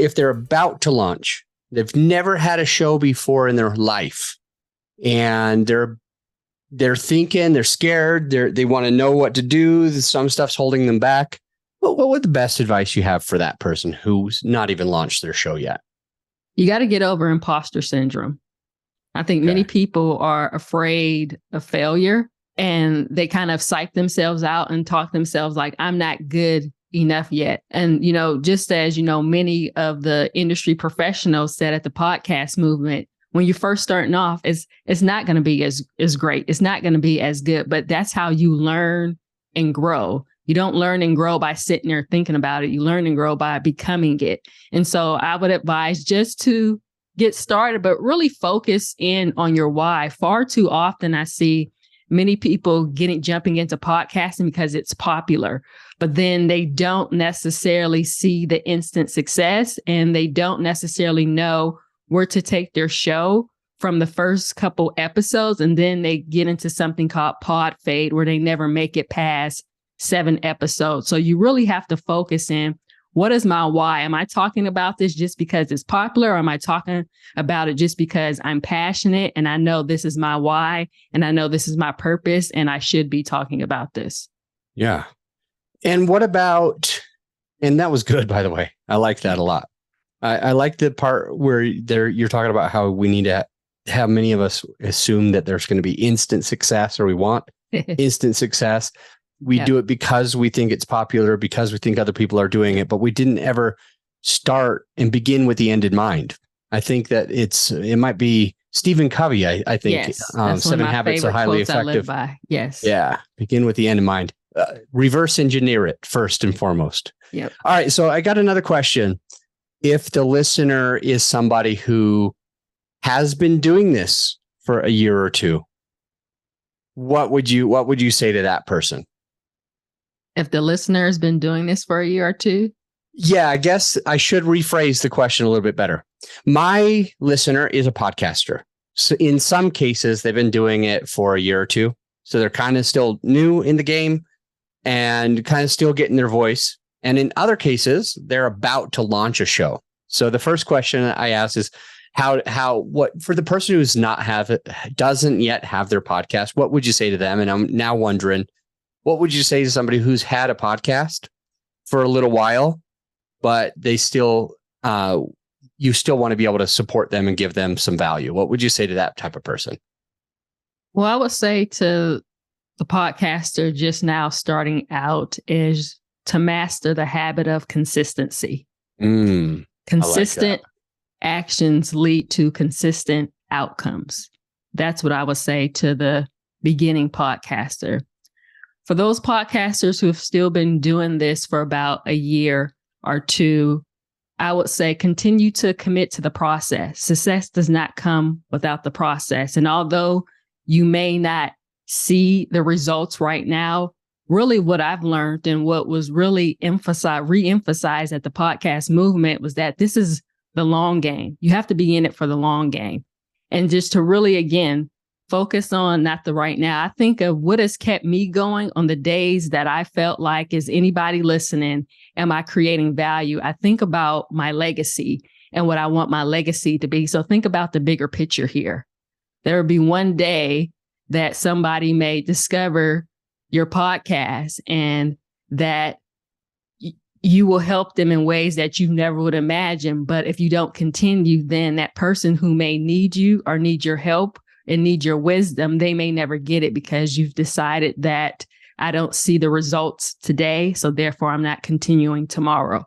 if they're about to launch, they've never had a show before in their life, and they're thinking, they're scared, they want to know what to do. Some stuff's holding them back. What would the best advice you have for that person who's not even launched their show yet? You got to get over imposter syndrome. I think many people are afraid of failure, and they kind of psych themselves out and talk themselves like, I'm not good enough yet. And, just as, many of the industry professionals said at the podcast movement, when you're first starting off, it's not going to be as great. It's not going to be as good, but that's how you learn and grow. You don't learn and grow by sitting there thinking about it. You learn and grow by becoming it. And so I would advise just to get started, but really focus in on your why. Far too often I see many people jumping into podcasting because it's popular, but then they don't necessarily see the instant success, and they don't necessarily know where to take their show from the first couple episodes. And then they get into something called pod fade, where they never make it past 7 episodes. So you really have to focus in, what is my why? Am I talking about this just because it's popular, or am I talking about it just because I'm passionate and I know this is my why and I know this is my purpose and I should be talking about this? Yeah. And what about, and that was good, by the way. I like that a lot. I like the part where you're talking about how we need to have many of us assume that there's going to be instant success, or we want instant success. We do it because we think it's popular, because we think other people are doing it, but we didn't ever start and begin with the end in mind. I think that it might be Stephen Covey. I think yes, 7 Habits are highly effective. I live by. Yes. Yeah. Begin with the end in mind. Reverse engineer it first and foremost. Yep. All right. So I got another question. If the listener is somebody who has been doing this for a year or two, what would you say to that person? If the listener has been doing this for a year or two? Yeah, I guess I should rephrase the question a little bit better. My listener is a podcaster. So in some cases, they've been doing it for a year or two. So they're kind of still new in the game and kind of still getting their voice. And in other cases, they're about to launch a show. So the first question I ask is, what for the person who's doesn't yet have their podcast, what would you say to them? And I'm now wondering, what would you say to somebody who's had a podcast for a little while, but they still, you still want to be able to support them and give them some value? What would you say to that type of person? Well, I would say to the podcaster just now starting out is to master the habit of consistency. Consistent actions lead to consistent outcomes. That's what I would say to the beginning podcaster. For those podcasters who have still been doing this for about a year or two, I would say continue to commit to the process. Success does not come without the process. And although you may not see the results right now, really what I've learned and what was really re-emphasized at the podcast movement was that this is the long game. You have to be in it for the long game. And just to really, again, focus on not the right now. I think of what has kept me going on the days that I felt like, is anybody listening? Am I creating value? I think about my legacy and what I want my legacy to be. So think about the bigger picture here. There will be one day that somebody may discover your podcast and that you will help them in ways that you never would imagine. But if you don't continue, then that person who may need you or need your help and need your wisdom, they may never get it because you've decided that I don't see the results today, so therefore I'm not continuing tomorrow.